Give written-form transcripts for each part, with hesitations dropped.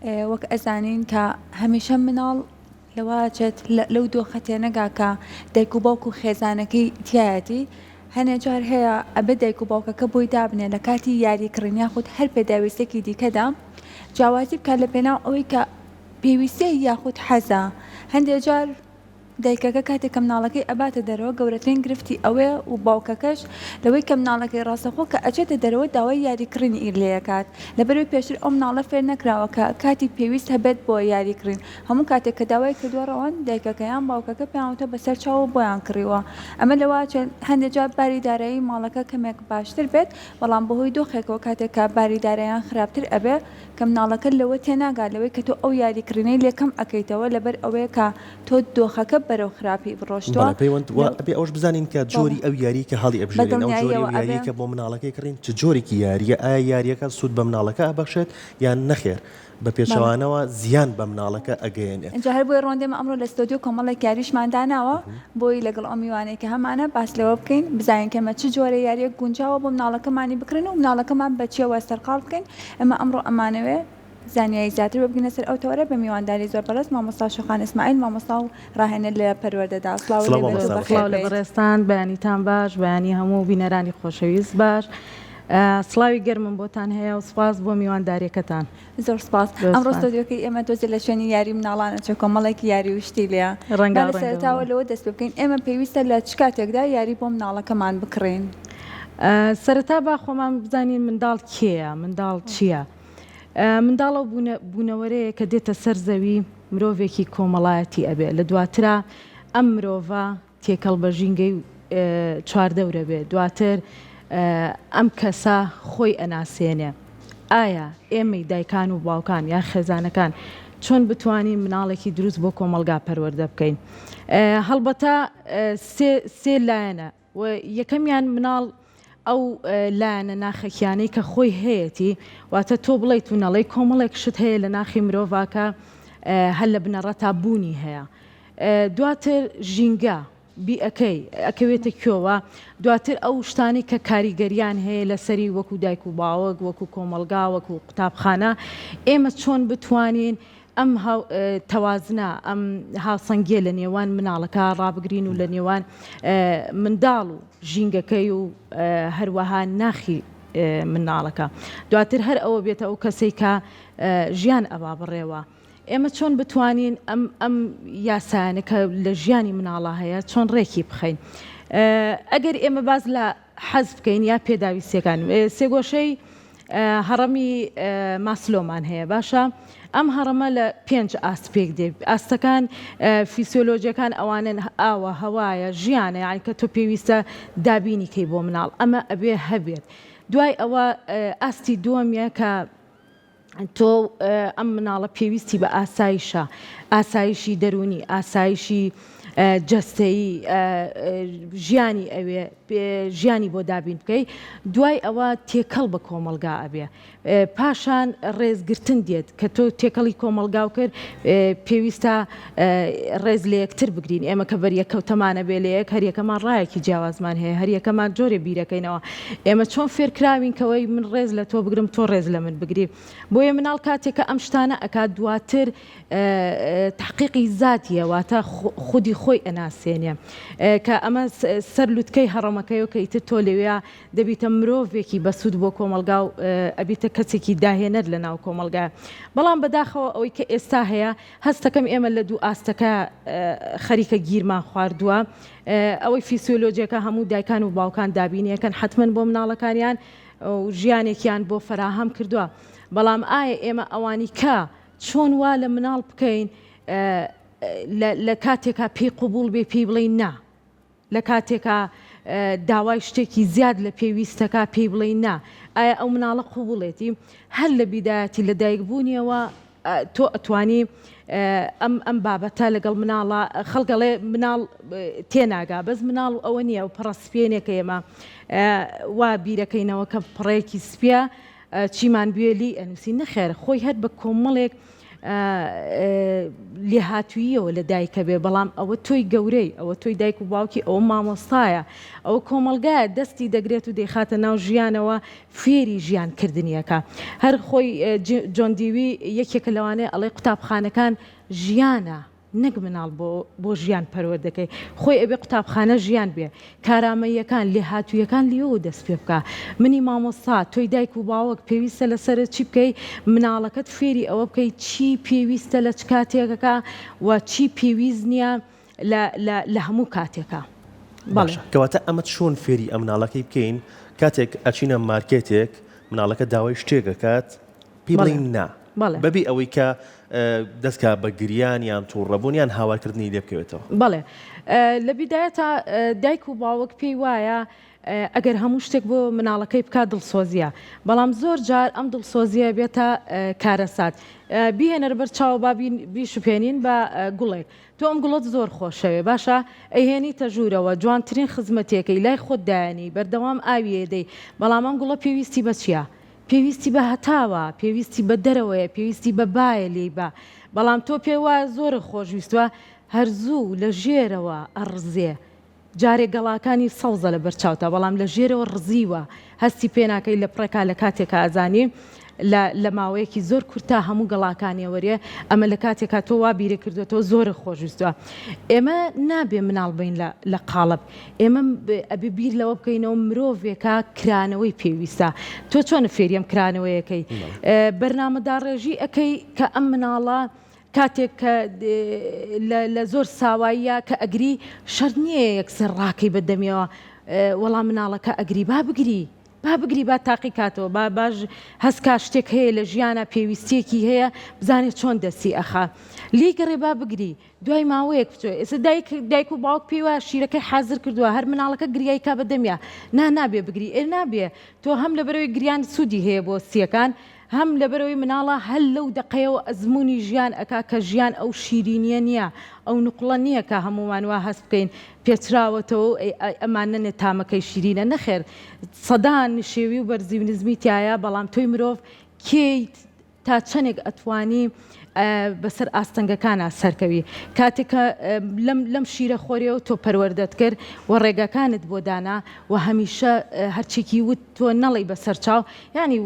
وەک ئەزانین کە هەمیشە مناڵ لەواچێت لەو دۆخەتێنەگا کە دایک و باوک و خێزانەکەی تایەتی هەنێ جار هەیە ئەبێ دایک و باوکەکە بۆی دابنێ لە کاتی یاریکردن یاخود هەر پێداویستێکی دیکەدا جیاوازی بکات لە پێناو ئەوەی کە پێویستەی یاخود حەزە. هەندێک جار دایکەکە کاتێک کە مناڵەکەی ئەباتە دەرەوە گەورەترین گرفتی ئەوەیە و باوکەکەش لەوەی کە مناڵەکەی ڕاستەخۆ کە ئەچێتە دەرەوە داوای یاریکردنی ئیر لێکات لەبەرەوەی پێشتر ئەو مناڵە فێر نەکراوە کە کاتی پێویست هەبێت بۆ یاریکردن هەموو کاتێک کە داوای کردووە ڕەوەن دایکەکەیان باوکەکە پێیانوتە بەسەر چاوە بۆیان کڕیوە. ئەمە لەواچێت هەندێک جار باریدارایی ماڵەکە کەمێک باشتر بێت بەڵام بەهۆی دۆخێکەوە کاتێک کە باریدارەیان خراپتر ئەبێ کە مناڵەکە لەوە تێناگات لەوەی کە تۆ ئەو یاریکردنەی لێکەم ئەەکەیتەوە لەبەر ئەوەیە کە تۆ دۆخەکە بەرەو خراپی ڕۆشتووە ئەبێ ئەوش بزانین کە جۆری ئەو یاری کە هەڵی ئەبژێرین ئەو جۆری یاریکە بۆ مناڵەکەی کڕین چ جۆرێکی یاریە ئایا یاریەکە سوود بە مناڵەکە ئەبەخشێت یان نەخێر بە پێچەوانەوە زیان بە مناڵەکە ئەگەیەنێت. اینجا هەر بۆی ڕۆندێمە ئەمڕۆ لە ستۆدیۆ کۆمەڵێک یاریشمانداناوە بۆی لەگەڵ ئەو میوانەیە کە هەمانە باس لەوە بکەین بزانین کەمە چ جۆرە یاریەک گونجاوە بۆ مناڵەکەمانی بکڕین و مناڵەکەمان بەچیەوە سەرقاڵ بکەین. ئەمە ئەمڕۆ ئەمانەوێ زانیاری زیاتر ببگینە سەر ئەو تەوەرە بە میوانداری زۆر بەڕست مامۆستا شوخان ئیسماعیل مامۆستا و ڕاهێنەر لە پەروەردەدا. سڵاو لە بەڕێستان بەیانیتان باش بەیانی هەموو بینەرانی خۆشەویست باش. سڵاوی گەرمم بۆتان هەیە و سپاس بۆ میوانداریەکەتان. زۆر سپاس. ئەمڕۆ ستۆدیۆکەی ئێمە دۆزی لە شوێنی یاری مناڵانە چ کۆمەڵێکی یاری وشتی لێە ڕەنگەسەرتاوە لەوە دەست بکەین ئێمە پێویستە لە چ کاتێکدا یاری بۆ مناڵەکەمان بکڕین. سەرەتا با خۆمان بزانین منداڵ کێیە منداڵ چییە. منداڵە بوونەوەرەیە کە دێتە سەر زەوی مرۆڤێکی کۆمەڵایەتی ئەبێ لە دواترا ئەم مرۆڤە تێکەڵ بە ژینگەی چواردەورە بێ دواتر ئەم کەسە خۆی ئەناسێنێ. ئایا ئێمەی دایکان و باوکان یا خێزانەکان چۆن بتوانین مناڵێکی دروست بۆ کۆمەلگا پەروەردە بکەین؟ هەڵبەتە سێ لایەنە و یەکەمیان مناڵ ئەو لایەنە ناخەکیانەی کە خۆی هەیەی واتە تۆ بڵیت و نەڵی کۆمەڵێک شت هەیە لە ناخی مرۆڤاکە هەر لە بنەڕەتا بوونی هەیە. دواتر ژینگە بیئەکەی ئەکەوێتە کوێوە دواتر ئەو شتانی کە کاریگەریان هەیە لەسەری وەکو دایک و باوەک وەکو کۆمەلگا وەکو قوتابخانە ئێمە چۆن بتوانین ئەم تەوازنە ئەم هاوسەنگێ لە نێوان مناڵەکە ڕابگرین و لە نێوان منداڵ و ژینگەکەی و هەروەها ناخی مناڵەکە دواتر هەر ئەوە بێتە ئەو کەسەی کە ژیان ئەوا بڕێوە. ئێمە چۆن بتوانین ئەم یاسانە کە لە ژیانی مناڵە هەیە چۆن ڕێکی بخەین. ئەگەر ئێمە باز لە حەز بکەین یا پێداویستەکان سێگۆشەی هەڕەمی ماسلۆمان هەیە باشە ئەم هەڕەمە لە 5 ئاستپێک دێت. ئاستەکان فیسیۆلۆژیەکان ئەوانن ئاوە هەوایە ژیانە یان کە تۆ پێویستە دابینی کەی بۆ مناڵ ئەمە ئەبێ هەبێت. دوای ئەوە ئاستی دووەمیە کە تۆ ئەم مناڵە پێویستی بە ئاسایشە ئاسایشی دەرونی ئاسایشی جەستەیی ژیانی ئەوێ ژیانی بۆ دابین بکەی. دوای ئەوە تێکەڵ بە کۆمەلگا ئەبێ پاشان ڕێزگرتن دێت کە تۆ تێکەڵی کۆمەلگا و کرد پێویستە ڕێز لە یەکتر بگرین. ئێمە کە بەریەکەوتەمانە بێ لە یەک هەریەکەمان ڕایەکی جیاوازمان هەیە هەریەکەمان جۆرە بیرەکەینەوە. ئێمە چۆن فێرکراوین کەوەی من ڕێز لە تۆ بگرم تۆ ڕێز لە من بگری. بۆیە مناڵ کاتێکە ئەم شتانە ئەکات دواتر تحقیقی زاتیە واتە خودی خۆی ئەناسێنێ کە ئەمە سەر لوتکەی هەڕەمەکەیەوە کە ئیتر تۆ لەوەیە دەبیتە مرۆڤێکی بەسوود بۆ کۆمەلگا و ئەبیتە کەسێکی داهێنەر لە ناو کۆمەلگا. بەڵام بەداخەوە ئەوەی کە ئێستا هەیە هەستەکەم ئێمە لە دوو ئاستەکە خەریکە گیرمان خواردووە ئەوەی فیسیۆلۆجیەکە هەموو دایکان و باوکان دابینیەکەن حتمما بۆ مناڵەکانیان و ژیانێکیان بۆ فراهەم کردووە. بەڵام ئایا ئێمە ئەوانی کە چۆن وا لە مناڵ بکەین لە کاتێکا پێی قوبوڵ بێ پێی بڵێین نا لە کاتێکا داوای شتێکی زیاد لە پێویستەکە پێی بڵێین نا ئایا ئەو مناڵە قوبوڵێتی هەر لە بیدایەتی لە دایکبوونیەوە تۆ ئەتوانی ئەم بابەتە لەگەڵ مناڵە خەڵگەڵێ مناڵ تێناگا بەس مناڵ و ئەوە نییە و پڕەسپێنێکە ئێمە وا بیرەکەینەوە کە پڕەیەکی سپیە چیمان بێلی ئەنووسی نەخێر خۆی هەر بە کۆمەڵێک لێهاتوویەوە لە دایکە بێ بەڵام ئەوە تۆی گەورەی ئەوە تۆی دایک و باوکی ئەوە مامۆستایە ئەوە کۆمەلگایە دەستی دەگرێت و دەیخاتە ناو ژیانەوە فێری ژیانکردنیەکە هەر خۆی جۆن دیوی یەکێکە لەوانەیە ئەڵێ قوتابخانەکان ژیانە نەک مناڵ بۆ ژیان پەروەردەکەی خۆی ئەبێ قوتابخانە ژیان بێ کارامەیەکان لێهاتوویەکان لێەوە دەست پێ بکە منی مامۆستا تۆی دایک و باوەک پێویستە لەسەر چی بکەی مناڵەکەت فێری ئەوە بکەی چی پێویستە لە چ کاتێکەکە و چی پێویست نییە لە هەموو کاتێکە کەواتە ئەمە چۆن فێری ئەم مناڵەکەی بکەین کاتێک ئەچینە مارکێتێک مناڵەکە داوای شتێکەکات پێی بڵین نا بەبێ ئەوەی کە دەستکە بە گریان یان تووڕەبوون یان هاوارکردنی لێ بکەوێتەوە بەڵێ لە بیدایەتە دایک و باوەک پێی وایە ئەگەر هەموو شتێک بۆ مناڵەکەی بکات دڵسۆزیە بەڵام زۆر جار ئەم دڵسۆزیە بێتە کارەسات بیهێنەر بەر چاو با بیشوپێنین بە گوڵێک تۆ ئەم گوڵت زۆر خۆشەوێ باشە ئەیهێنیتە ژوورەوە جوانترین خزمەتێکەی لای خۆت دایانی بەردەوام ئاویێدەی بەڵام ئەم گوڵە پێویستی بە چییە؟ پێویستی بە هەتاوە پێویستی بە دەرەوەیە پێویستی بە باە لێی بە بەڵام تۆ پێ وایە زۆرە خۆشویستوە هەرزوو لە ژێرەوە ئەڕزێ جارێک گەڵاکانی سەوزە لە بەرچاوتە بەڵام لە ژێرەوە ڕزیوە هەستی پێناکەی لە پڕێکا لە کاتێکە ئازانی لە ماوەیەکی زۆر کورتا هەموو گەڵاکانی وەریە ئەمە لە کاتێکا تۆ وا بیرە کردوێتەوە زۆرە خۆشویستوە ئێمە نابێ مناڵ بین لە قاڵب ئێمە ئەبێ بیر لەوە بکەینەوە مرۆڤێکە کرانەوەی پێویستە تۆ چۆنە فێریم کرانەوەیەکەی بەرنامەدا ڕێژی ئەەکەی کە ئەم مناڵە کاتێک کە لە زۆر ساواییە کە ئەگری شەر نییە یەکسەر ڕاکەی بەدەمیەوە وەڵام مناڵەکە ئەگری با بگری با تاقی کاتەوە باش هەستکا شتێک هەیە لە ژیانە پێویستیەکی هەیە بزانێت چۆن دەستی ئەخا لیگەڕێ با بگری دوای ماوەیەک بچێ ئێستا دایک و باوک پێی وایە شیرەکەی حازر کردووە هەر مناڵەکە گریای کا بەدەمیە نابێ بگری نابێ تۆ هەم لەبەرەوەی گریان سوودی هەیە بۆ سیەکان هەم لەبەرەوەی مناڵە هەل لەو دقەیەوە ئەزمموی ژیان ئەکا کە ژیان ئەو شیرینیە نییە ئەو نقڵە نییە کە هەمومان وا هەست بکەین پێچراوەتەوە ئەمان نەنێت تامەکەی شیرینە نەخێر سەدان شێوی و بەرزی و نزمی تایە بەڵام تۆی مرۆڤ کێی تا چەندێک ئەتوانی بەسەر ئاستەنگەکانە سەرکەوی کاتێکە لەم شیرە خۆریەوە تۆ پەروەردەت کرد و ڕێگەکانت بۆ دانا و هەمیشە هەرچێکی وت تۆ نەڵی بەسەر چاو ینی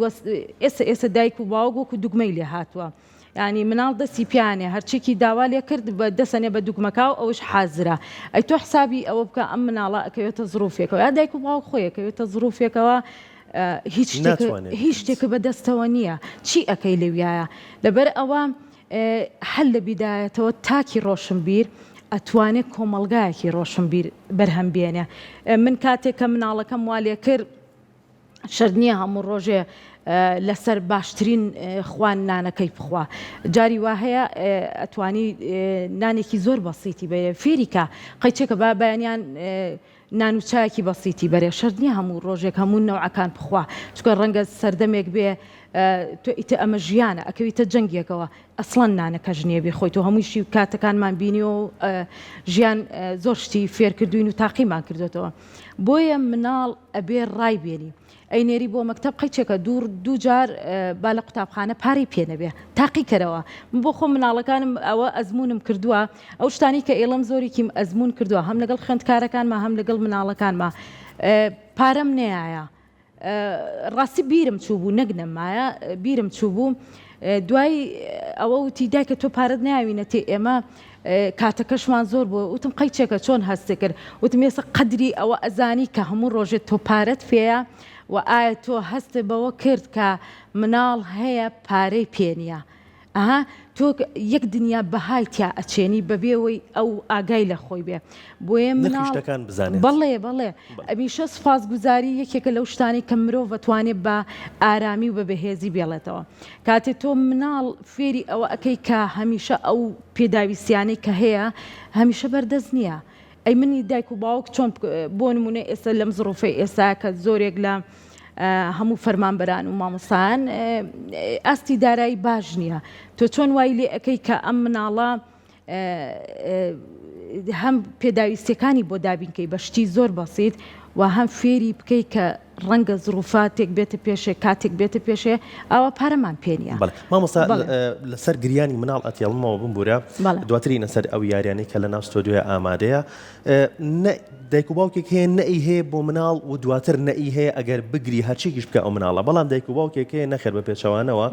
ئێستا دایک و باوک وەکو دوگمەی لێ هاتووە ینی مناڵ دەستی پیانێ هەرچێکی داوا لێ کرد دەسەنێ بە دوگمەکە و ئەوش حازرە ئەی تۆ حسابی ئەوە بکە ئەم مناڵە ئەکەوێتە زروفێکەوە یا دایک و باوک خۆیەکەوێتە زروفێکەوە هیچ شتێکە بەدەستەوە نییە چی ئەەکەی لەویایە لەبەر ئەوە هەل لە بیدایەتەوە تاکی ڕۆشنبیر ئەتوانێت کۆمەلگایەکی ڕۆشنبیر بەرهەم بێنێ من کاتێک کە مناڵەکەم وا لێ کرد شەر نییە هەموو ڕۆژێ لەسەر باشترین خوان نانەکەی بخوا جاری وا هەیە ئەتوانی نانێکی زۆر بەسیتی بەیە فێریکە قەیچێکە با بەیانیان نانوچایەکی بەسیتی بەرێ شەر نییە هەموو ڕۆژێک هەموو نەوعەکان بخوا چکە ڕەنگە سەردەمێک بێ تۆ ئیتە ئەمە ژیانە ئەکەویتە جەنگێکەوە ئەسڵەن نانەکە ژنیە بێ خۆی تۆ هەمووشی کاتەکانمان بینی و ژیان زۆر شتی فێر کردوین و تاقیمان کردوێتەوە بۆیە مناڵ ئەبێ ڕای بێنی ئەینێری بۆ مەکتەب قەیچێکە دوو جار با لە قوتابخانە پارەی پێ نەبێ تاقی کەرەوە من بۆ خۆ مناڵەکانم ئەوە ئەزمونم کردووە ئەو شتانی کە ئێڵم زۆرێکیم ئەزمون کردووە هەم لەگەڵ خوێندکارەکانمە هەم لەگەڵ مناڵەکانمە پارەم نەیە ڕاستی بیرم چوو بوو نەگنەمایە بیرم چوو بوو دوای ئەوە وتی دایکە تۆ پارەت ناوینە تێ ئێمە کاتەکەشمان زۆر بوو وتم قەیچێکە چۆن هەستێ کرد وتم ێستا قەدری ئەوە ئەزانی کە هەموو ڕۆژێت تۆ پارەت فێیە و ئایا تۆ هەستێ بەوە کرد کە مناڵ هەیە پارەی پێنیە تۆ یەک دنیا بەهای تیا ئەچێنی بەبێەوەی ئەو ئاگای لە خۆی بێ بۆیە شتەکان بزانێت بەڵێ ئەمیشە سوپاسگوزاری یەکێکە لەو شتانی کە مرۆڤ بەتوانێت بە ئارامی و بە بەهێزی بێڵێتەوە کاتێک تۆ مناڵ فێری ئەوە ئەەکەی کە هەمیشە ئەو پێداویستیانەی کە هەیە هەمیشە بەردەست نییە ئەی منی دایک و باوک چۆن بۆ نمونە ئێستا لەم زڕۆفەی ئێستا کە زۆرێک لە هەموو فەرمانبەران و مامۆستایان ئاستی دارایی باش نییە تۆ چۆن وای لێ ئەەکەی کە ئەم مناڵە هەم پێداویستەکانی بۆ دابینکەی بە شتی زۆر بەسیت و هەم فێری بکەی کە ڕەنگە زروفاتێک بێتە پێشێ کاتێک بێتە پێشێ ئەوە پارەمان پێ نییە. مامۆستا لەسەر گریانی مناڵ ئەتێڵمەوە بمبورە دواتری لەسەر ئەو یاریانەی کە لە ناو ستۆدیۆ ئامادەیە دایک و باوکێک هەیە نەئی هەیە بۆ مناڵ و دواتر نەئی هەیە ئەگەر بگری هەرچێکیش بکە ئەو مناڵە بەڵام دایک و باوکێک هەیە نەخێر بە پێچەوانەوە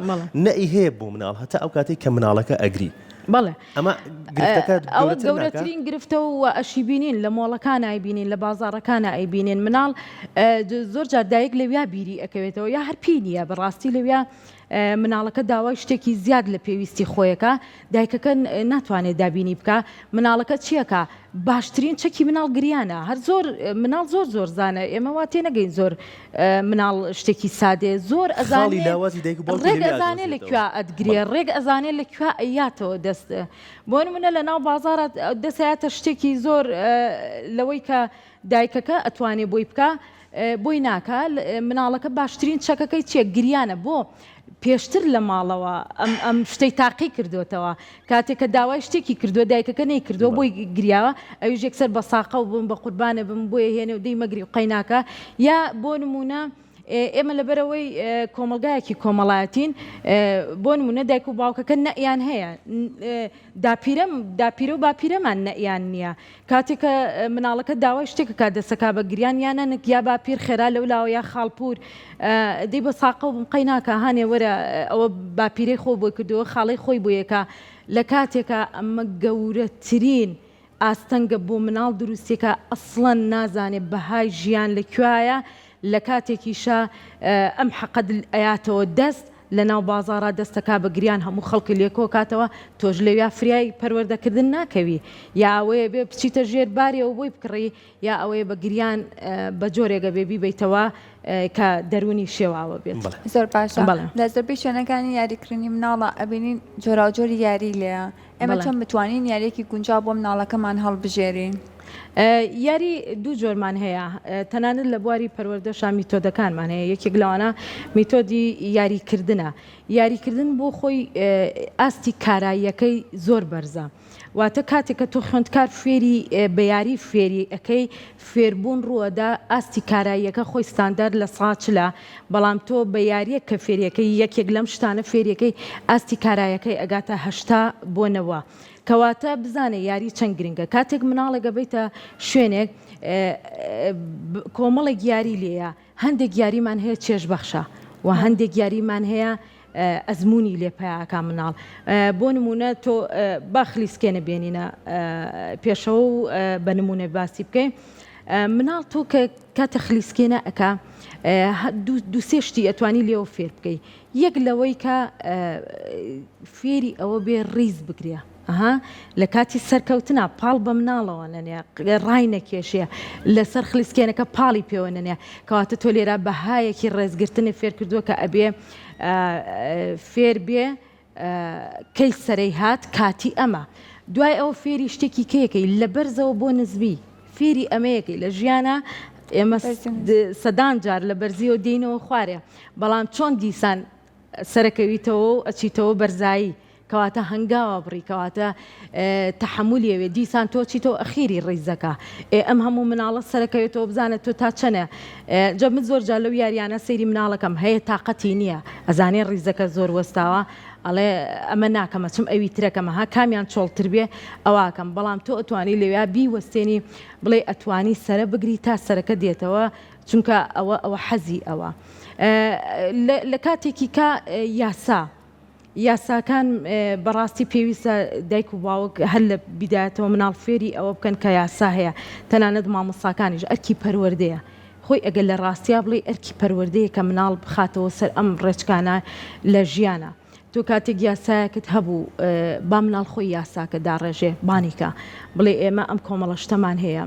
نەئی هەیە بۆ مناڵ هەتا ئەو کاتێک کە مناڵەکە ئەگری. بەڵێ ئەوە گەورەترین گرفتە و ئەشی بینین لە مۆڵەکان ئایبینین لە بازاڕەکانە ئەیبینین مناڵ زۆر جار دایک لەویا بیری ئەکەوێتەوە یا هەرپی نییە بەڕاستی لەویا مناڵەکە داوای شتێکی زیاد لە پێویستی خۆیەکە دایکەکە ناتوانێت دابینی بکە مناڵەکە چیەکە باشترین چەکی مناڵ گریانە هەر زۆر مناڵ زۆر زانە ئێمە وا تێ نەگەین زۆر مناڵ شتێکی سادێ زۆر ڕێک ئەزانێ لەکوێ ئەدگرێ ڕێک ئەزانێ لەکوێ ئەیاتەوە دەست بۆ نمونە لە ناو بازارە دەسایەتە شتێکی زۆر لەوەی کە دایکەکە ئەتوانێ بۆی بکە بۆی ناکە مناڵەکە باشترین چەکەکەی چیە گریانە بۆ پێشتر لە ماڵەوە ئەم شتەی تاقی کردوتەوە کاتێک کە داوای شتێکی کردووە دایکەکە نەی کردووە بۆی گریاوە ئەویش یەکسەر بە ساقە و بم بە قوربانە بم بۆیە هێنێ و دەی مەگری و قەیناکە یا بۆ نمونە ئێمە لەبەرەوەی کۆمەلگایەکی کۆمەڵایەتین بۆ نمونە دایک و باوکەکە نەئیان هەیە داپیرە و باپیرەمان نەئیان نییە کاتێککە مناڵەکە داوای شتێکە کا دەسەکا بە گریان یانە یا باپیر خێرا لەولاوە یا خاڵپور دەی بە ساقە و بم قەیناکە هانێ وەرە ئەوە باپیرەی خۆ بۆی کردەوە خاڵی خۆی بۆ یەکە لە کاتێکە ئەمە گەورەترین ئاستەنگە بۆ مناڵ دروستێکە ئەسڵەن نازانێت بەهای ژیان لەکوایە لە کاتێکیشە ئەم حەقەت ئەیاتەوە دەست لە ناو بازارە دەستەکە بە گریان هەموو خەڵکی لێکۆ کاتەوە تۆش لەویا فریای پەروەردەکردن ناکەوی یا ئەوەیە بێ بچیتە ژێر بارێەوە بۆی بکڕی یا ئەوەیە بە گریان بە جۆرێگە بێبی بیتەوە کە دەرونی شێواوە بێت. زۆر باشە لە زۆربەی شوێنەکانی یاریکردنی مناڵە ئەبینین جۆراوجۆری یاری لێە ئێمە چۆن بتوانین یاریەکی گونجاو بۆ مناڵەکەمان هەڵبژێرین. یاری دوو جۆرمان هەیە تەنانەت لە بواری پەروەردەشا میتۆدەکانمان هەیە یەکێک لەوانە میتۆدی یاریکردنە یاریکردن بۆ خۆی ئاستی کاراییەکەی زۆر بەرزە واتە کاتێک کە تۆ خوێندکار فێری بە یاری فێری ئەەکەی فێربوون ڕووەدا ئاستی کاراییەکە خۆی ستاندەر لە ساچلە بەڵام تۆ بە یاریە کە فێریەکەی یەکێک لەم شتانە فێریەکەی ئاستی کاراییەکەی ئەگاتە 80 بۆنەوە. کەواتە بزانێ یاری چەند گرنگە کاتێک مناڵێگە بیتە شوێنێک کۆمەڵێک یاری لێیە هەندێک یاریمان هەیە چێژبەخشە و هەندێک یاریمان هەیە ئەزمموی لێپیاکە مناڵ بۆ نمونە تۆ باخلیسکێنە بێنینە پێشەوە و بە نمونە باسی بکەین مناڵ تۆ کە کاتە خلیسکێنە ئەکا دو سێ شتی ئەتوانی لێەوە فێر بکەی یەک لەوەی کە فێری ئەوە بێ ڕیز بگرێ لە کاتی سەرکەوتنە پاڵ بە مناڵەوە نەنێ ڕای نەکێشەیە لەسەر خلیسکێنەکە پاڵی پێوە نەنێ کەواتە تۆ لێرە بەهایەکی ڕێزگرتنی فێر کردووە کە ئەبێ فێر بێ کەی سەرەی هات کاتی ئەمە دوای ئەو فێری شتێکی کەیەکەی لە بەرزەوە بۆ نزبی فێری ئەمەیەکەی لە ژیانە ئێمە سەدان جار لە بەرزیەوە دێنەوە خوارێ بەڵام چۆن دیسان سەرەکەویتەوە و ئەچیتەوە بەرزایی کەواتە هەنگاوە بڕی کەواتە تەحمولیەوێ دیسان تۆ چیتەوە ئەخیری ڕیزەکە ئەم هەموو مناڵە سەرەکەوێتەوە بزانێت تۆ تا چەنە جەمت زۆر جار لەو یاریانە سەیری مناڵەکەم هەیە تااقەتی نییە ئەزانێ ڕیزەکە زۆر وەستاوە ئەڵێ ئەمە ناکەمە چم ئەوی ترەکەمە ها کامیان چۆڵتر بێ ئەواکەم بەڵام تۆ ئەتوانی لەوێ بیوەستێنی بڵێ ئەتوانی سرە بگری تا سەرەکە دێتەوە چونکە ئەوە حەزی ئەوە لە کاتێکی کا یاساکان بەڕاستی پێویستە دایک و باوک هەر لە بیدایەتەوە مناڵ فێری ئەوە بکەن کە یاسا هەیە تەنانەت مامۆستاکانیش ئەرکی پەروەردەیە خۆی ئەگەر لە ڕاستیا بڵێ ئەرکی پەروەردەیە کە مناڵ بخاتەوە سەر ئەم ڕێچکانە لە ژیانە تۆ کاتێک یاسایەکت هەبوو با مناڵ خۆی یاساکە داڕێژێ بانیکە بڵێ ئێمە ئەم کۆمەڵە شتەمان هەیە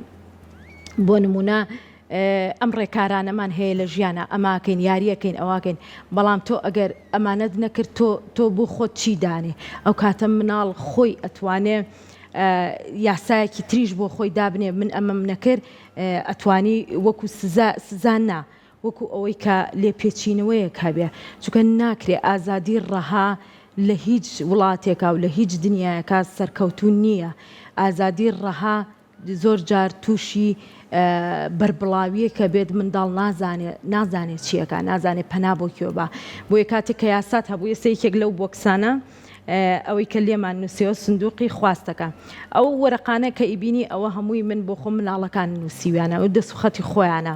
بۆ نمونە ئەم ڕێکارانەمان هەیە لە ژیانە ئەماکەین یاریەکەین ئەواکەین بەڵام تۆ ئەگەر ئەمانەت نەکرد تۆ بۆ خۆت چی دانێ ئەو کاتە مناڵ خۆی ئەتوانێ یاسایەکی تریش بۆ خۆی دابنێ من ئەمەم نەکرد ئەتوانی وەکو سزاننا وەکو ئەوەی کە لێپێچینەوەیەک هەبێ چونکە ناکرێ ئازادی ڕەها لە هیچ وڵاتێکا و لە هیچ دنیایەکە سەرکەوتون نییە ئازادی ڕەها زۆر جار تووشی بربڵاویە کە بێت منداڵ نازانێت چیەکە نازانێت پەنا بۆ کێوە بۆیە کاتێک کە یاسات هەبوو ئێستەیەکێک لەو بۆکسانە ئەوەی کە لێمان نووسیەوە سندوقی خواستەکە ئەو وەرەقانە کە ئیبینی ئەوە هەمووی من بۆ خۆم مناڵەکان نووسیویانە و دەسوخەتی خۆیانە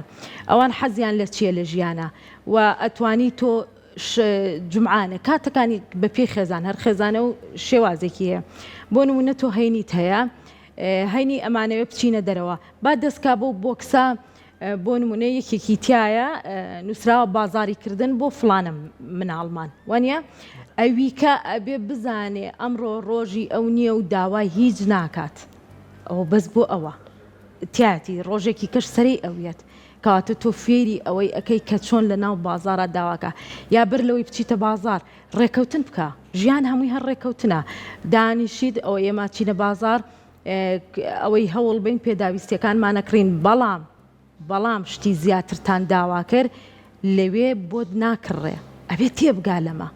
ئەوان حەزیان لە چیە لە ژیانە و ئەتوانی تۆ جمعانە کاتەکانی بە پێی خێزان هەر خێزانە و شێوازێکی هەیە بۆ نمونە تۆ هەینیت هەیە هەینی ئەمانەوە بچینە دەرەوە با دەستکا بۆ بۆکسا بۆ نمونە یەکێکی تایە نووسراوە بازاریکردن بۆ فلانە مناڵمان وانە ئەوی کە ئەبێ بزانێ ئەمڕۆ ڕۆژی ئەو نییە و داوای هیچ ناکات ئەو بەس بۆ ئەوە تیاتی ڕۆژێکی کەش سەری ئەویەت کاتە تۆ فێری ئەوەی ئەەکەی کە چۆن لە ناو بازارە داواکە یا بەر لەوەی بچیتە بازار ڕێکەوتن بکە ژیان هەمووی هەر ڕێکەوتنە دانیشید ئەوە ئێمە چینە بازار ئەوەی هەوڵ بین پێداویستیەکانمانەکڕین بەڵام شتی زیاترتان داوا کرد لەوێ بۆت ناکڕێ ئەبێ تێبگا لەمە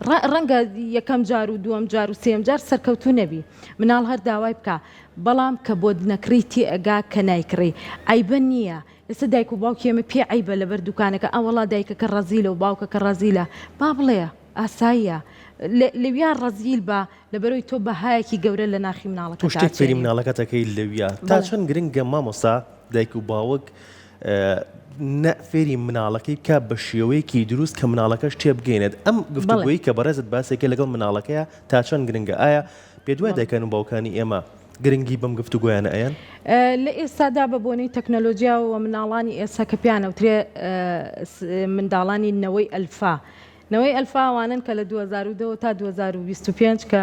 ڕەنگە یەکەم جار و دووەم جار و سێم جار سەرکەوتو نەبی مناڵ هەر داوای بکە بەڵام کە بۆ نەکڕی تێ ئەگا کە نایکڕی ئایبە نییە ئێستا دایک و باوکی ئێمە پێ عیبە لەبەر دوکانەکە ئەوەڵا دایکەکە ڕەزیلە و باوکەکە ڕەزیلە با بڵێ ئاساییە لەویان ڕەزیل بە لەبەرەوەی تۆ بەهایەکی گەورە لە ناخی مناڵەکە شتێک فێری مناڵەکەتەکەی لەویە تا چەند گرنگە مامۆستا دایک و باوک فێری مناڵەکەی بکە بە شێوەیەکی دروست کە مناڵەکەش تێبگەێنێت ئەم گفتگویی کە بەڕێزت باسێکە لەگەڵ مناڵەکەیە تا چەند گرنگە ئایا پێ دوای دایکان و باوکانی ئێمە گرنگی بەم گفتوگویانە ئەیان لە ئێستادا بە بۆنەی تەکنەلۆژیا و مناڵانی ئێستا کە پیانەوترێ منداڵانی نەوەی ئەلفا نەوەی ئەلفاوانن کە لە 2002 تا 2025 کە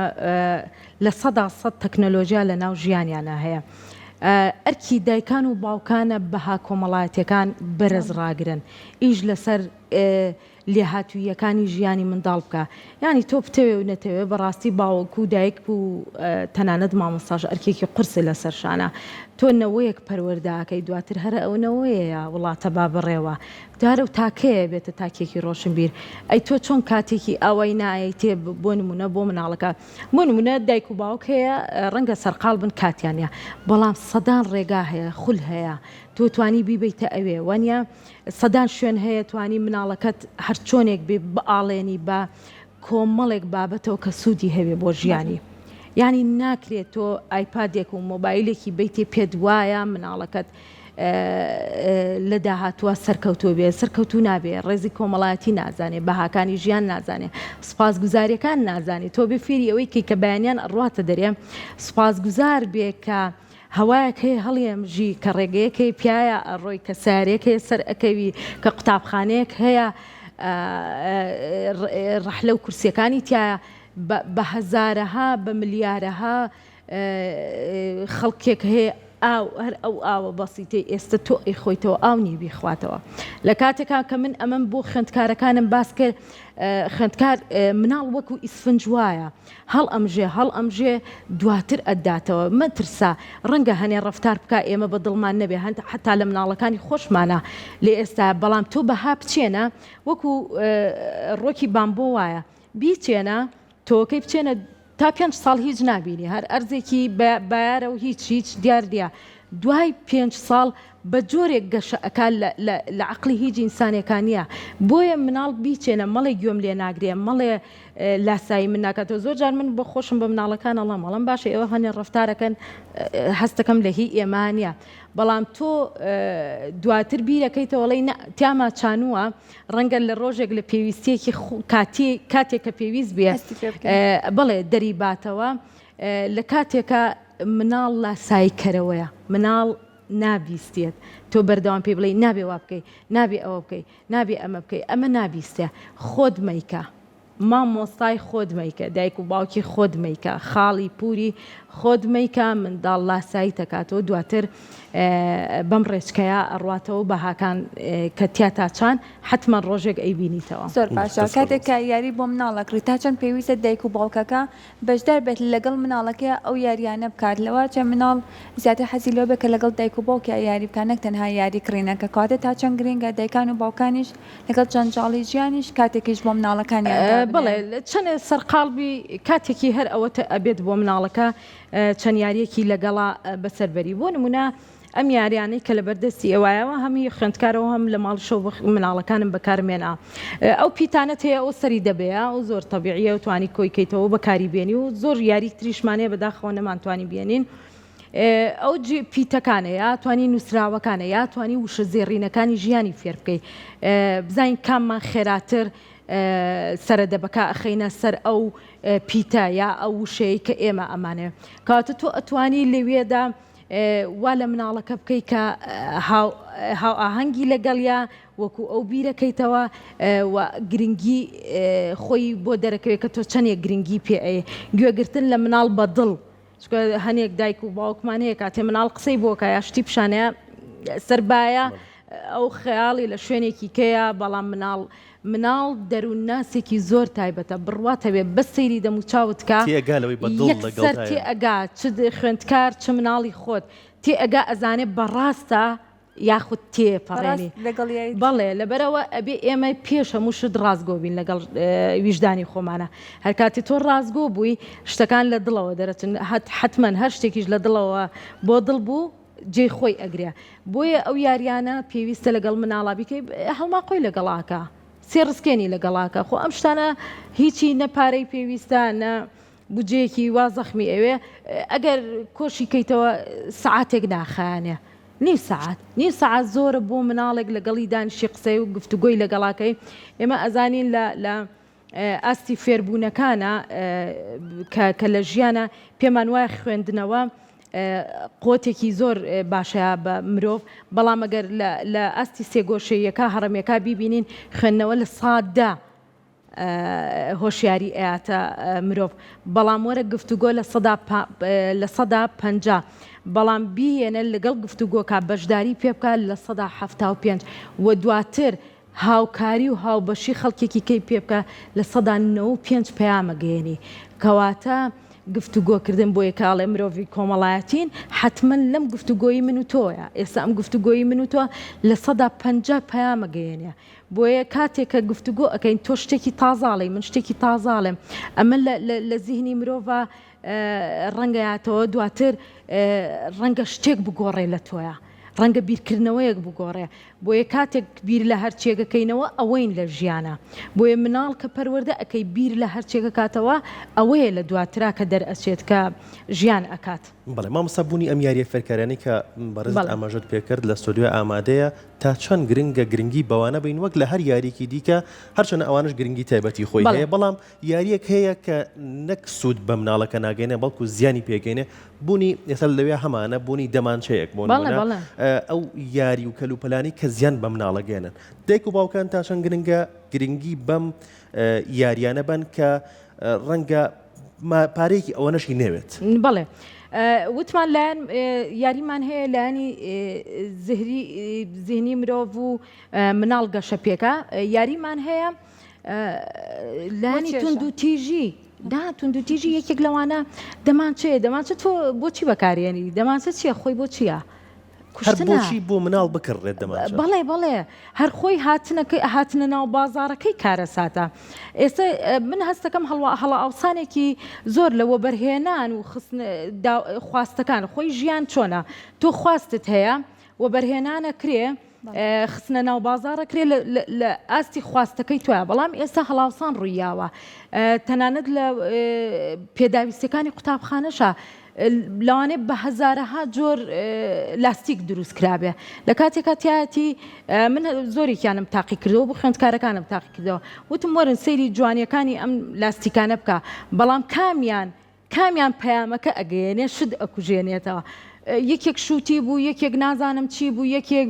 لە 100% تەکنەلۆژیا لە ناو ژیانیانە هەیە ئەرکی دایکان و باوکانە بەها کۆمەڵایەتیەکان بەرز ڕاگرن ئیش لەسەر لێهاتوویەکانی ژیانی منداڵ بکە یعنی تۆ بتەوێ و نەتەوێ بەڕاستی باوەکو و دایک و تەنانەت مامۆستاژ ئەرکێکی قرسە لەسەر شانە تۆ نەوەیەک پەروەرداکەی دواتر هەرە ئەو نەوەیە وڵاتە با بڕێوە دارە و تاکەیە بێتە تاکێکی ڕۆشنبیر ئەی تۆ چۆن کاتێکی ئەوەی نایە تێ بۆ نمونە بۆ مناڵەکە بۆ نمونە دایک و باوک هەیە ڕەنگە سەرقاڵ بن کاتیانە بەڵام سەدان ڕێگا هەیە خول هەیە تۆ توانی بیبیتە ئەوێ وانە سەدان شوێن هەیە توانی مناڵەکەت هەر چۆنێک بێ بەئاڵێنی بە کۆمەڵێک بابەتەوە کە سوودی هەوێ بۆ ژیانی یعنی ناکرێت تۆ ئایپادێک و مۆبایلێکی بیتێ پێت وایە مناڵەکەت لە داهاتووە سەرکەوتۆ بێ سەرکەوتو نابێ ڕێزی کۆمەڵایەتی نازانێ بەهاکانی ژیان نازانێ سوپاسگوزاریەکان نازانێت تۆ بێ فێری ئەوەی کە بەیانیان ئەڕاتە دەرێ سوپاسگوزار بێ کە هەوایەک هەیە هەڵێمژی کە ڕێگەیەکی پیایە ئەڕۆی کە سارێک هەیە سەر ئەکەوی کە قوتابخانەیەک هەیە ڕەحلە و کورسیەکانی تایە بە هەزارەها بە ملیارەها خەڵکێک هەیە هەر ئەو ئاوە بەسیتەی ئێستا تۆ ئەیخۆیتەوە ئاونی بیخواتەوە لە کاتێکا کە من ئەمەم بۆ خوێندکارەکانم باس کرد خوێندکار مناڵ وەکو ئیسفنج وایە هەڵ ئەمژێ دواتر ئەداتەوە مەترسا ڕەنگە هەنێ ڕەفتار بکە ئێمە بە دڵمان نەبێ حتا لە مناڵەکانی خۆشمانە لێ ئێستا بەڵام تۆ بەها بچێنە وەکو ڕۆکی بامبۆ وایە بیچێنە تۆکەی بچێنە تا 5 ساڵ هیچ نبینی هەر ئەرزێکی بایارە و هیچ دیاردە دوای 5 ساڵ بە جۆرێک گەشەکە لە عقلی هیچ ئینسانێکانیە بۆیە مناڵ بیچێنە مەڵێ گوێم لێ ناگرێ مەڵێ لاسایی من ناکاتەوە زۆر جار من بە خۆشم بە مناڵەکان ئەڵەم باشە ئێوە هەنێ ڕەفتارەکەن هەستەکەم لە هی ئێمانە بەڵام تۆ دواتر بیرەکەیتەوەڵی تیاما چانووە ڕەنگە لە ڕۆژێک لە پێویستیەکی کاتێک کە پێویست بێ بڵێ دەریباتەوە لە کاتێکە مناڵ لاساییکەرەوەیە مناڵ نابیستێت تۆ بەردەوام پێ بڵێ نابێ وا بکەی نابێ ئەوە بکەی نابێ ئەمە بکەی ئەمە نابیستە خۆت مەیکە مامۆستای خۆت مەیکە دایک و باوکی خۆت مەیکە خاڵی پووری خۆت مەیکە منداڵ لاسایی تەکاتەوە دواتر بەم ڕێچکەیە ئەڕاتەوە بەهاکان کە تیاتاچان حتمما ڕۆژێک ئەیبینیتەوە زۆر باشە کاتێک کە یاری بۆ مناڵەکڕی تا چەند پێویستە دایک و باوکەکە بەشدار بێت لەگەڵ مناڵەکە ئەو یاریانە بکات لەوە چە مناڵ زیاتر حەزی لەوە بێت کە لەگەڵ دایک و باوکی یاری بکات نەک تەنها یاری کڕینەکە کاتێک تا چەند گرنگە دایکان و باوکانیش لەگەڵ جەنجاڵی ژیانیش کاتێکیش بۆ مناڵەکانیان بەڵێ چەند سەرقاڵبی کاتێکی هەر ئەوەتە ئەبێت بۆ مناڵەکە چەند یاریەکی لەگەڵا بەسەربەری بۆ نمونە ئەم یاریانەی کە لە بەردەستی ئێوایەوە هەمی خوێندکارەوە هەم لە ماڵ شەو مناڵەکانم بەکارمێنا ئەو پیتانەت هەیە ئەو سەری دەبەیە و زۆر تەبیعیە و توانی کۆیکەیتەوە بەکاری بێنی و زۆر یاری تریشمانەیە بەداخەوە نەمانتوانی بێنین ئەو پیتەکانەیە توانی نووسراوەکانە یا توانی وشە زێڕینەکانی ژیانی فێر بکەیت بزانین کاممان خێراتر سەردەبەکە ئەخەینە سەر ئەو پیتە یا ئەو وشەیە کە ئێمە ئەمانێ کاتە تۆ ئەتوانی لەوێدا وا لە مناڵەکە بکەیت کە هاو ئاهەنگی لەگەڵیا وەکو ئەو بیرەکەیتەوە گرنگی خۆی بۆ دەرەکەوێت کە تۆ چەندێک گرنگی پێ گوێگرتن لە مناڵ بەدڵ هەنێک دایک و باوکمان هەیە کاتێ مناڵ قسەی بۆکە یا شتی پیشانەیە سەربایە ئەو خەیاڵی لە شوێنێکی کەیە بەڵام مناڵ دەروون ناسێکی زۆر تایبەتە بڕواتەوێ بە سەیری دەموچاوتکە یەکسەر تێ ئەگا چ خوێندکار چ مناڵی خۆت تێ ئەگا ئەزانێ بەڕاستە یاخود تێپەڕێنی بەڵێ لەبەرەوە ئەبێ ئێمە پێش هەموو شت ڕازگۆ بین لەگەڵ ویژدانی خۆمانە هەر کاتی تۆ ڕازگۆ بووی شتەکان لە دڵەوە دەرەچن حتمما هەر شتێکیش لە دڵەوە بۆ دڵ بوو جێ خۆی ئەگرێ بۆیە ئەو یاریانە پێویستە لەگەڵ مناڵا بیکەی هەڵما خۆی لەگەڵاکە سێ ڕسکێنی لەگەڵاکە خۆ ئەم شتانە هیچی نەپارەی پێویستە نە بجێکی وا زەخمی ئەوێ ئەگەر کۆشی کەیتەوە سعاتێک ناخانێ نیو سعات زۆرە بۆ مناڵێک لەگەڵی دانیشی قسەی و گفتوگۆی لەگەڵاکەی ئێمە ئەزانین لە ئاستی فێربوونەکانە کە لە ژیانە پێمان وایە خوێندنەوە قوتێکی زۆر باشەیە بە مرۆڤ بەڵام ئەگەر لە ئاستی سێگۆشەیەکە هەڕەمەکە بیبینین خوێندنەوە لە ساددا هۆشیاری ئاەتە مرۆڤ بەڵام وەرە گفتوگۆ لە سەدا 50 بەڵام بیێنە لەگەڵ گفتوگۆکە بەشداری پێ بکە لە سەدا 75 و دواتر هاوکاری و هاوبەشی خەڵکێکی کەی پێ بکە لە سەدا 95 پەیامەگەێنی کەواتە گفتوگۆکردن بۆ یەکاڵێ مرۆڤی کۆمەڵایەتین حتمما لەم گفتوگۆی من و تۆیە ئێستا ئەم گفتوگۆی من و تۆ لە سەدا 50 پەیامەگەێنە بۆیە کاتێک کە گفتوگۆ ئەەکەین تۆ شتێکی تازاڵی من شتێکی تازاڵێم ئەمە لە زیهنی مرۆڤە ڕەنگەیاتەوە دواتر ڕەنگە شتێک بگۆڕێ لە تۆیە ڕەنگە بیرکردنەوەیەک بگۆڕێ بۆیە کاتێک بیر لە هەرچێگەکەینەوە ئەوەین لە ژیانە بۆیە مناڵ کە پەروەردە ئەەکەی بیر لە هەرچێگە کاتەوە ئەوەیە لە دواترا کە دەرئەچێت کە ژیان ئەکات بەڵێ مامۆستا بوونی ئەم یاریە فێرکارانەی کە بەڕێز ئاماژەت پێکرد لە ستۆدیۆ ئامادەیە تا چەند گرنگی بەوانە بین وەک لە هەر یاریکی دیکە هەرچەنە ئەوانش گرنگی تایبەتی خۆی هەیە بەڵام یاریەک هەیە کە نەک سوود بە مناڵەکە ناگەینێ بەڵکو زیانی پێگەینێ بوونی ئێستا لەوێ هەمانە بوونی دەمانچەیەک بۆ ئەو یاری و کەلوپەلانی کە زیان بە مناڵەگەێنن دایک و باوکان تا چەند گرنگی بەم یاریانە بن کە ڕەنگە پارەیەکی ئەوە نەشی نەوێت بەڵێ وتمان لایەن یاریمان هەیە لایەنی زیهنی مرۆڤ و مناڵ گەشە پێکە یاریمان هەیە لایەنی تونند و تیژی تونند و تیژی یەکێک لەوانە دەمانچێت تۆ بۆچی بەکارێنی دەمانچێت چییە خۆی بۆ چییە هەر بۆچی بۆ مناڵ بکڕێت دەمانچێت بەڵێ هەر خۆی هاتنە ناو بازارەکەی کارەساتە ئێستا من هەستەکەم هەڵا ئاوسانێکی زۆر لەوە بەرهێنان و خواستەکان خۆی ژیان چۆنە تۆ خواستت هەیە و بەرهێنانە کرێ خستنە ناو بازارە کرێ لە ئاستی خواستەکەی توە بەڵام ئێستا هەڵاوسان ڕوویاوە تەنانەت لە پێداویستەکانی قوتابخانەشە لەوانێ بە هەزارەها جۆر لاستیک دروست کرابێ لە کاتێکا تایەتی من زۆرێکیانم تاقی کردەوە بۆ خوێندکارەکانم تاقی کردەوە وتم وەرن سەیری جوانیەکانی ئەم لاستیکانە بکە بەڵام کامیان پەیامەکە ئەگەیەنێ شت ئەکوژێنێتەوە یەکێک شووتی بوو یەکێک نازانم چی بوو یەکێک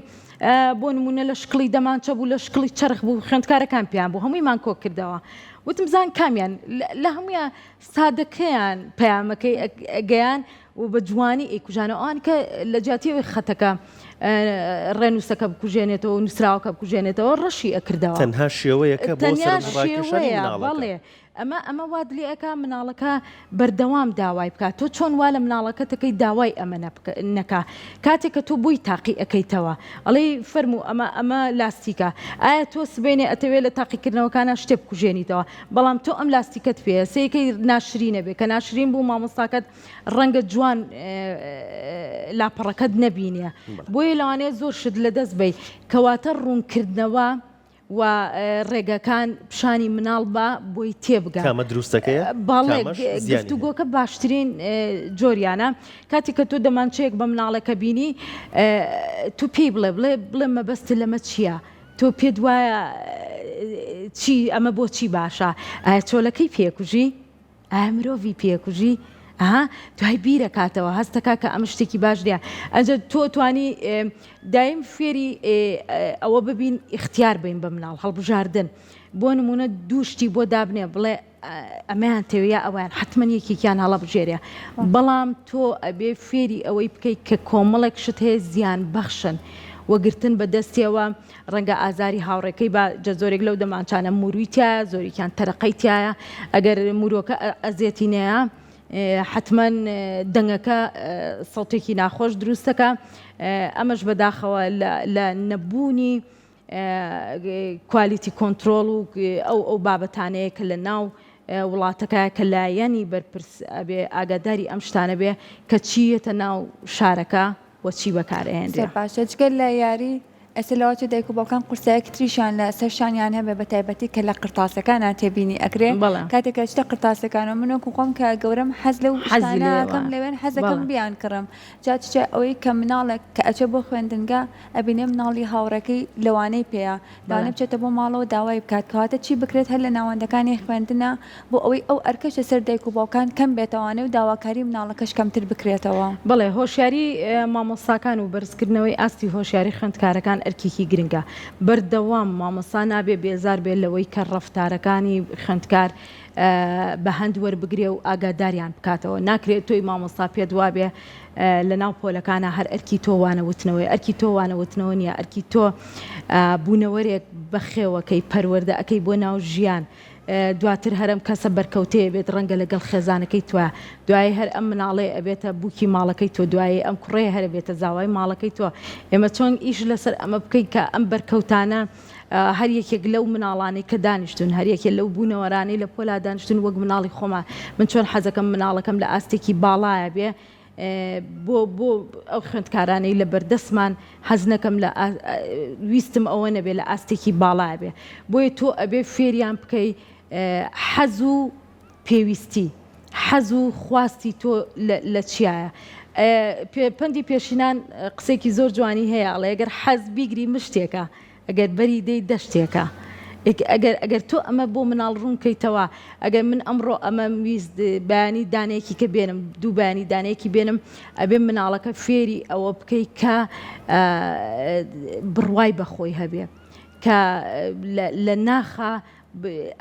بۆ نمونە لە شکڵی دەمانچە بوو لە شکڵی چرخ بوو خوێندکارەکان پێیان بوو هەموویمان کۆ کردەوە وتم زان کامیان لە هەمویان سادەکەیان پەیامەکەی ئەگەیان و بە جوانی ئەیکوژانە ئەوان کە لە جیاتیەوەی خەتەکە ڕێنووسەکە بکوژێنێتەوە نووسراوەکە بکوژێنێتەوە ڕەشی ئەکردەوە تەنها شێوەیەکە بۆ سەرڕاکێشانی مناڵەکە. بەڵێ ئەمە واد لێ ئەکا مناڵەکە بەردەوام داوای بکات تۆ چۆن وا لە مناڵەکەتەکەی داوای ئەمە نەکا کاتێک کە تۆ بووی تاقی ئەەکەیتەوە ئەڵێ فەرموو ئەمە لاستیکە ئایا تۆ سبێنێ ئەتەوێت لە تاقیکردنەوەکانە شتێ بکوژێنیتەوە بەڵام تۆ ئەم لاستیکەت پێ سەیەکەی ناشرینە بێ کە ناشرین بوو مامۆستاکەت ڕەنگە جوان لاپەڕەکەت نەبینە بۆیە لەوانەیە زۆر شت لەدەست بی کەواتە ڕوونکردنەوە و ڕێگەکان پیشانی مناڵ بە بۆی تێبگە کامە دروستەکەیە باڵێ گفتوگۆکە باشترین جۆریانە کاتی کە تۆ دەمانچەیەک بە مناڵەکە بینی تو پێی بڵێ مەبەستە لەمە چییە تۆ پێ وایە چی ئەمە بۆچی باشە ئایا چۆلەکەی پێکوژی ئایا مرۆڤی پێکوژی دوای بیرە کاتەوە هەستەکە کە ئەم شتێکی باش دیە ئەجە تۆ توانی دایم فێری ئەوە ببین اختیار بین بە مناڵ هەڵبژاردن بۆ نمونە دووشتی بۆ دابنێ بڵێ ئەمەیان تێویە ئەویان حتمما یەکێکیان هەڵە بژێرە بەڵام تۆ ئەبێ فێری ئەوەی بکەیت کە کۆمەڵێک شت هەیە زیان بەخشن وەگرتن بەدەستیەوە ڕەنگە ئازاری هاوڕێکەی با جە زۆرێک لەو دەمانچانە مورویتایە زۆریان تەرەقەیتایە ئەگەر مرۆکە ئەزیێتینەیە حتمما دەنگەکە سەڵتێکی ناخۆش دروستەکە ئەمەش بەداخەوە لە نەبوونی کوالیتی کۆنتترۆل و ئەو بابەتانەیە کە لە ناو وڵاتەکە کە لایەنی بەرپرس ئەبێ ئاگاداری ئەم شتانە بێ کە چیەتە ناو شارەکە وە چی بەکارهێنرێ باشە جگەل لە یاری ئەسلەوەی دایک و باوکان قورسایەکی تریشان لە سەرشانیان هەبێ بە تایبەتی کە لە قرتاسەکانە تێبینی ئەکرێ کاتێکە شتە قرتاسەکانە منۆکو خۆم کە گەورم حەز لەو حەزەکەم لەوێن حەزەکەم بیان کڕم جاچە ئەوەی کە مناڵێک کە ئەچە بۆ خوێندنگە ئەبینێ مناڵی هاوڕەکەی لەوانەی پێەیە لەوانە بچێتە بۆ ماڵەوە داوای بکات کەواتە چی بکرێت هەر لە ناوەندەکانی خوێندنە بۆ ئەوەی ئەو ئەرکەشە سەر دایک و باوکان کەم بێتەوانێ و داواکاری مناڵەکەش کەمتر بکرێتەوە بڵێ هۆشیاری مامۆستاکان و بەرزکردنەوەی ئاستی هۆشیاری خوێندکارەکان ئەرکێکی گرنگە بەردەوام مامۆستا نابێ بێزار بێت لەوەی کە ڕەفتارەکانی خوێندکار بە هەند وەربگرێ و ئاگاداریان بکاتەوە ناکرێت تۆی مامۆستا پێت وابێ لە ناو پۆلەکانە هەر ئەرکی تۆ وانەوتنەوەی ئەرکی تۆ وانەوتنەوە نیە ئەرکی تۆ بوونەوەرێک بەخێوەکەی پەروەردە ئەەکەی بۆ ناو ژیان دواتر هەرم کەسە بەرکەوتەیە بێت ڕەنگە لەگەڵ خێزانەکەی توە دوای هەر ئەم مناڵێ ئەبێتە بووکی ماڵەکەی تۆ دوایی ئەم کوڕێ هەر بێتە زاوای ماڵەکەی تۆ ئێمە چۆن ئیش لەسەر ئەمە بکەیت کە ئەم بەرکەوتانە هەر یەکێک لەو مناڵانەی کە دانیشتون هەر یەکێک لەو بوونەوەرانەی لە پۆلا دانیشتون وەک مناڵی خۆمە من چۆن حەزەکەم مناڵەکەم لە ئاستێکی باڵایە بێ بۆ ئەو خوێندکارانەی لە بەردەستمان حەز نەکەم لە ویستم ئەوە نەبێ لە ئاستێکی باڵایە بێ بۆیە تۆ ئەبێ فێریان بکەی حەز و پێویستی حەز و خواستی تۆ لە چیایە پەندی پێشینان قسێکی زۆر جوانی هەیە ئەڵێ ئەگەر حەز بیگری مشتێکە ئەگەر بەری دەی دەشتێکە ئەگەر تۆ ئەمە بۆ مناڵ ڕوونکەیتەوە ئەگەر من ئەمڕۆ ئەمە ویست بەیانی دانەیەکی کە بێنم دوو بەیانی دانەیەکی بێنم ئەبێ مناڵەکە فێری ئەوە بکەیت کە بڕوای بەخۆی هەبێ کە لە ناخە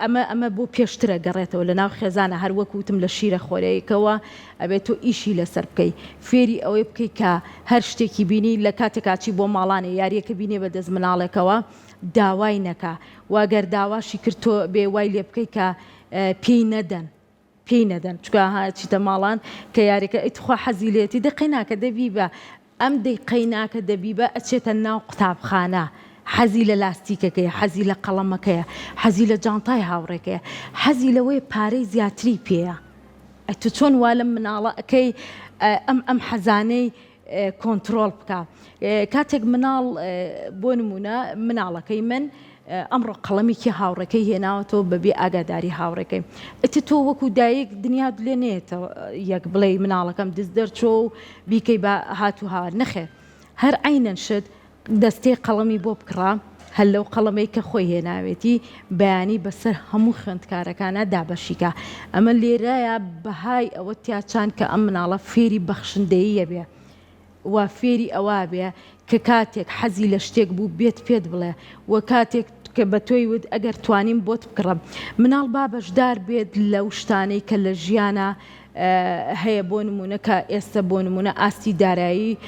ئەمە بۆ پێشترە گەڕێتەوە لە ناو خێزانە هەر وەکوتم لە شیرە خۆرەیەکەوە ئەبێت تۆ ئیشی لەسەر بکەی فێری ئەوەی بکەیت کە هەر شتێکی بینی لە کاتێکاچی بۆ ماڵانێ یاریەکە بینێ بە دەست مناڵێکەوە داوای نەکە واگەر داواشی کرد تۆ بێ وای لێ بکەیت کە پێی نەدەن چکە چیتە ماڵان کە یاریەکە ئیتخوا حەزی لێتی دقی ناکە دەبی بە ئەم دەیقەی ناکە دەبی بە ئەچێتە ناو قوتابخانە حەزی لە لاستیکەکەیە حەزی لە قەڵەمەکەیە حەزی لە جانتای هاوڕێکەیە حەزی لەوەی پارەی زیاتری پێیە تو چۆن وا لە مناڵەکەی ئەم حەزانەی کۆنتترۆل بکە کاتێک مناڵ بۆ نمونە مناڵەکەی من ئەمڕۆ قەڵەمێکی هاوڕێکەی هێناوەتەوە بەبێ ئاگاداری هاوڕێکەی ئەتی تۆ وەکو دایک دنیا لێ نێتەوە یەک بڵێ مناڵەکەم دەست دەرچۆ و بیکەی بە هاتو هاوار نەخێر هەر عینەن شت دەستەی قەڵەمی بۆ بکڕا هەل لەو قەڵەمەی کە خۆی هێناوێتی بەیانی بەسەر هەموو خوێندکارەکانە دابەشیکە ئەمە لێرایە بەهای ئەوە تیاچان کە ئەم مناڵە فێری بەخشندەیە بێ وا فێری ئەوە بێ کە کاتێک حەزی لە شتێک بوو بێت پێت بڵێ وە کاتێک کە بە تۆی ود ئەگەر توانیم بۆت بکڕم مناڵ با بەشدار بێت لەو شتانەی کە لە ژیانە هەیە بۆ نمونە کە ئێستا بۆ نمونە ئاستی دارایی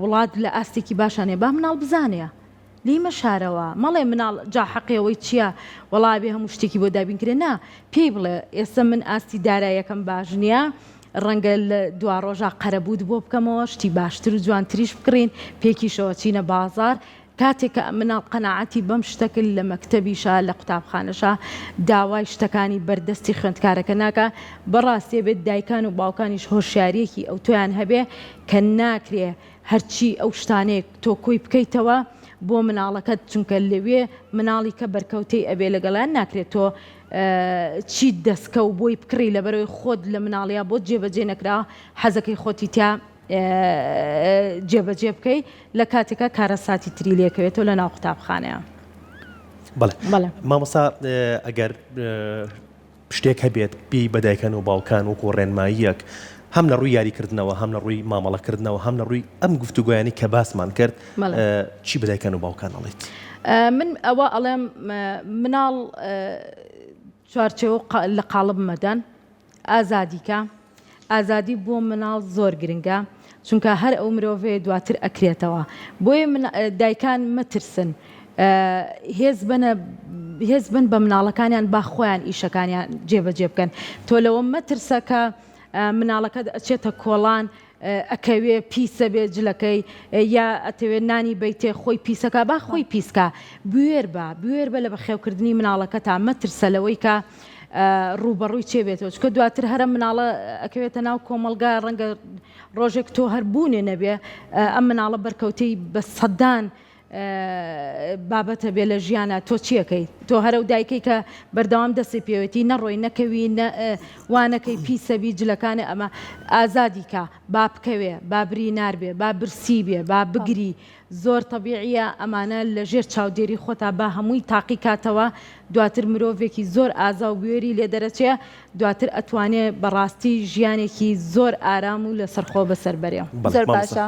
وڵات لە ئاستێکی باشانێ با مناڵ بزانێ لیمە شارەوە مەڵێ مناڵ جا حەقیەوەی چییە وەڵابێ هەموو شتێکی بۆ دابینکرێ نا پێی بڵێ ئێستا من ئاستی داراییەکەم باش نییە ڕەنگە لە دوا ڕۆژە قەرەبوود بۆ بکەمەوە شتی باشتر و جوانتریش بکڕین پێکیشەوە چینە بازار کاتێککە مناڵ قەنەعەتی بەم شتەکل لە مەکتەبیشە لە قوتابخانەشە داوای شتەکانی بەردەستی خوێندکارەکە ناکە بەڕاستێ بێت دایکان و باوکانیش هۆشیارێکی ئەو تۆیان هەبێ کە ناکرێ هەرچی ئەو شتانێک تۆ کۆی بکەیتەوە بۆ مناڵەکەت چونکە لەوێ مناڵی کە بەرکەوتەی ئەبێ لەگەڵیان ناکرێت تۆ چیت دەستکە و بۆی بکڕی لەبەرەوەی خۆت لە مناڵیا بۆ جێبەجێ نەکرا حەزەکەی خۆتی تیا جێبەجێ بکەی لە کاتێکە کارەساتی تری لێکەوێتەوە لە ناو قوتابخانەیە. بەڵێ مامۆستا ئەگەر شتێک هەبێت پێی بەدایکان و باوکان وەکو ڕێنماییەک هەم لە ڕووی یاریکردنەوە هەم لە ڕووی مامەڵەکردنەوە هەم لە ڕووی ئەم گفتوگویانی کە باسمان کرد چی بەدایکان و باوکان ئەڵێیت؟ من ئەوە ئەڵێم مناڵ چوارچێوە لە قاڵب مەدەن ئازادیکە ئازادی بۆ مناڵ زۆر گرنگە چونکە هەر ئەو مرۆڤێ دواتر ئەکرێتەوە بۆیە دایکان مەترسن هێز بن بە مناڵەکانیان با خۆیان ئیشەکانیان جێبەجێ بکەن تۆ لەوە مەترسە کە مناڵەکەت ئەچێتە کۆڵان ئەکەوێ پیسە بێ جلەکەی یا ئەتەوێت نانی بیتێ خۆی پیسەکە با خۆی پیسکە بوێر بە لە بەخێوکردنی مناڵەکە تا مەترسە لەوەی کە ڕوبەڕووی چێ بێتەوە چکە دواتر هەرە مناڵە ئەکەوێتە ناو کۆمەلگا ڕەنگە ڕۆژێک تۆ هەر بوونێ نەبێ ئەم مناڵە بەرکەوتەی بە سەدان بابەتە بێ لە ژیانە تۆ چیەکەی تۆ هەرە و دایکەی کە بەردەوام دەستی پێوێتی نەڕۆی نەکەوی وانەکەی پیسەبی جلەکانە ئەمە ئازادیکە با بکەوێ با بری ناربێ با برسی بێ با بگری زۆر تەبیعیە ئەمانە لە ژێر چاودێری خۆتا با هەمووی تاقی کاتەوە دواتر مرۆڤێکی زۆر ئازا و بوێری لێ دەرەچێ دواتر ئەتوانێت بەڕاستی ژیانێکی زۆر ئارام و لە سەرخۆ بەسەر بەرێ زۆر باشە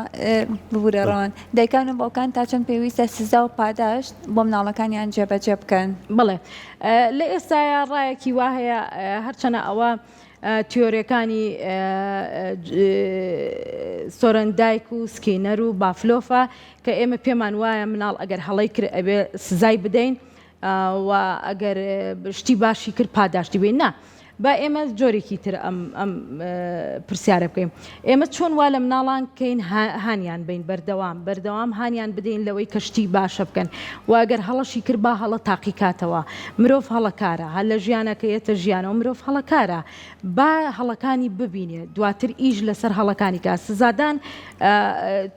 ببوورەڕۆن دایکان و باوکان تا چەند پێویستە سزا و پاداشت بۆ مناڵەکانیان جێبەجێ بکەن بڵێ لە ئێستاە ڕایەکی وا هەیە هەرچەنە ئەوە تیۆریەکانی سۆرەندایک و سکینەر و بافلۆفە کە ئێمە پێمان وایە مناڵ ئەگەر هەڵەی کرد ئەبێ سزای بدەین و ئەگەر شتی باشی کرد پاداشتی بین نا با ئێمە جۆرێکی تر ئەم پرسیارە بکەین ئێمە چۆن وا لە مناڵان کەین هانیان بین بەردەوام هانیان بدەین لەوەی کەشتی باشە بکەن و ئەگەر هەڵەشی کرد با هەڵە تاقیکاتەوە مرۆڤ هەڵەکارە هەر لە ژیانەکەیەتە ژیانەوە مرۆڤ هەڵەکارە با هەڵەکانی ببینێ دواتر ئیش لەسەر هەڵەکانی کا سزادان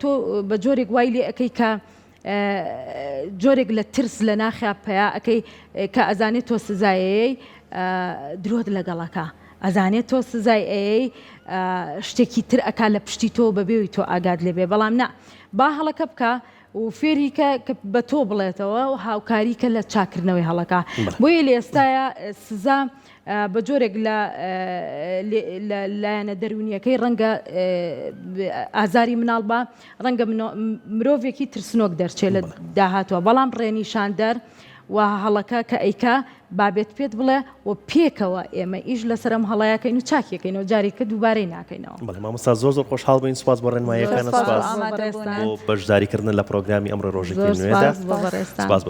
تۆ بە جۆرێک وای لێ ئەەکەی کە جۆرێک لە ترس لە ناخیا پیا ئەەکەی کە ئەزانێت تۆ سزایەیە درۆت لەگەڵەکە ئەزانێت تۆ سزای ئەی شتێکی تر ئەکا لە پشتی تۆ بەبێوی تۆ ئاگاد لێبێ بەڵام نا با هەڵەکە بکە و فێریکە کە بە تۆ بڵێتەوە و هاوکاریکە لە چاکردنەوەی هەڵەکە بۆیە لە ئێستاە سزا بە جۆرێک لایەنە دەرونیەکەی ڕەنگە ئازاری مناڵ بە ڕەنگە مرۆڤێکی ترسنۆک دەرچێت لە داهاتوە بەڵام ڕێنیشاندەر و هەڵەکە کە ئەیکا بابێت پێت بڵێ و پێکەوە ئێمە ئیش لەسەرم هەڵایەکەین و چاکیەکەینەوە جارێکە دووبارەی ناکەینەوە. بەڵێ مامۆستا زۆر خۆشحاڵ بووین سوپاس بۆ ڕێنماییەکانە سوپاس بۆ بەشداریکردن لە پرۆگرامی ئەمڕۆ ڕۆژێکی نوێدا سوپاس بۆ